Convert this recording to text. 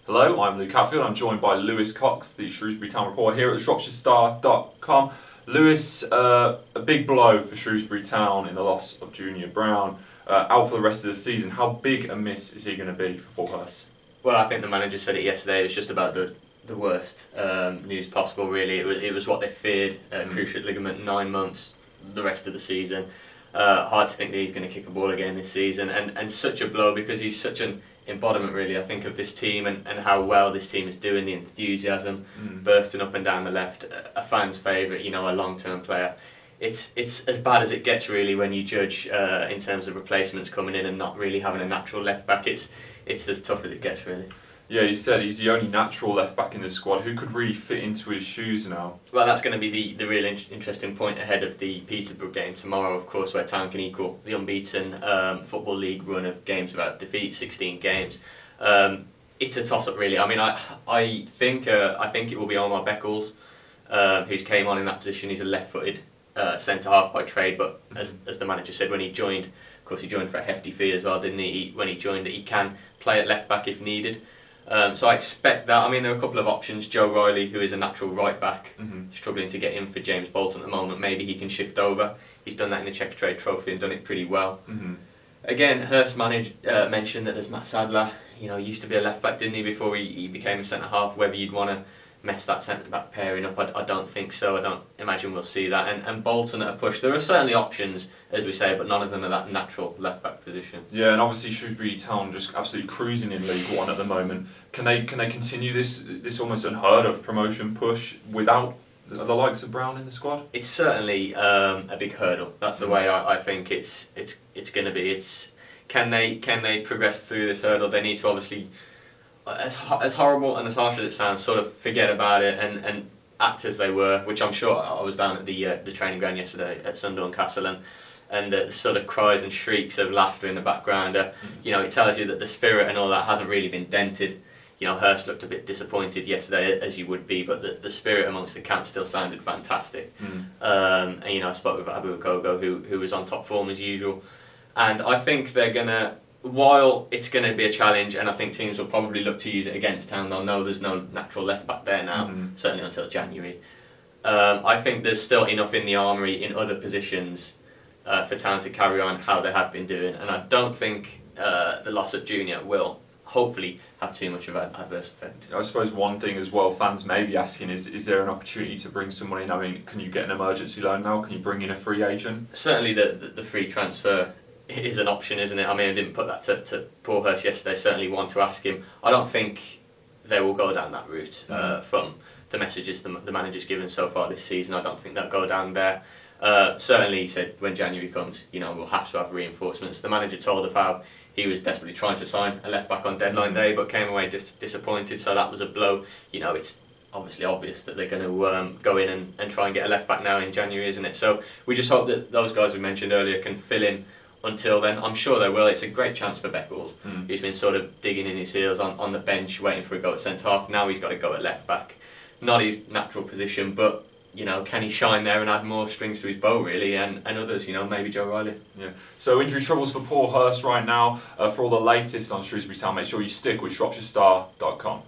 Hello, I'm Luke Hatfield. I'm joined by Lewis Cox, the Shrewsbury Town reporter here at the ShropshireStar.com. Lewis, a big blow for Shrewsbury Town in the loss of Junior Brown. Out for the rest of the season. How big a miss is he going to be for Paul Hurst? Well, I think the manager said it yesterday. It was just about the worst news possible, really. It was what they feared. Cruciate ligament, 9 months, the rest of the season. Hard to think that he's going to kick a ball again this season. And such a blow because he's such an embodiment, really, I think, of this team and how well this team is doing, the enthusiasm, bursting up and down the left, a fan's favourite, a long-term player. It's as bad as it gets, really, when you judge in terms of replacements coming in and not really having a natural left-back. It's as tough as it gets, really. Yeah, you said he's the only natural left-back in the squad. Who could really fit into his shoes now? Well, that's going to be the real interesting point ahead of the Peterborough game tomorrow, of course, where Town can equal the unbeaten Football League run of games without defeat, 16 games. It's a toss-up, really. I mean, I think it will be Omar Beckles, who came on in that position. He's a left-footed centre-half by trade, but as the manager said when he joined, of course he joined for a hefty fee as well, didn't he? When he joined, that he can play at left-back if needed. So I expect that. I mean, there are a couple of options. Joe Riley, who is a natural right back, struggling to get in for James Bolton at the moment. Maybe he can shift over. He's done that in the Czech Trade Trophy and done it pretty well. Again, Hurst mentioned that there's Matt Sadler. He used to be a left back, didn't he, before he became a centre half. Whether you'd want to mess that centre back pairing up, I don't think so. I don't imagine we'll see that. And Bolton at a push. There are certainly options, as we say, but none of them are that natural left back position. Yeah, and obviously Shrewsbury Town just absolutely cruising in League One at the moment. Can they continue this almost unheard of promotion push without the likes of Brown in the squad? It's certainly a big hurdle. That's the way I think it's going to be. Can they progress through this hurdle? They need to obviously, as horrible and as harsh as it sounds, sort of forget about it and act as they were, which I'm sure. I was down at the training ground yesterday at Sunderland Castle, and the sort of cries and shrieks of laughter in the background. It tells you that the spirit and all that hasn't really been dented. Hurst looked a bit disappointed yesterday, as you would be, but the spirit amongst the camp still sounded fantastic. And I spoke with Abu Okogo, who was on top form as usual, and I think they're gonna. While it's going to be a challenge, and I think teams will probably look to use it against Town, they'll know there's no natural left back there now, certainly until January. I think there's still enough in the armoury in other positions for Town to carry on how they have been doing, and I don't think the loss of Junior will hopefully have too much of an adverse effect. I suppose one thing as well fans may be asking is there an opportunity to bring someone in? I mean, can you get an emergency loan now? Can you bring in a free agent? Certainly the free transfer is an option, isn't it? I mean, I didn't put that to Paul Hurst yesterday. Certainly want to ask him. I don't think they will go down that route from the messages the manager's given so far this season. I don't think they'll go down there. Certainly, he said when January comes, we'll have to have reinforcements. The manager told of how he was desperately trying to sign a left back on deadline day, but came away just disappointed. So that was a blow. It's obviously obvious that they're going to go in and try and get a left back now in January, isn't it? So we just hope that those guys we mentioned earlier can fill in. Until then, I'm sure they will. It's a great chance for Beckles. He's been sort of digging in his heels on the bench, waiting for a go at centre half. Now he's got to go at left back. Not his natural position, but can he shine there and add more strings to his bow, really? And others, maybe Joe Riley. Yeah. So injury troubles for Paul Hurst right now. For all the latest on Shrewsbury Town, make sure you stick with ShropshireStar.com.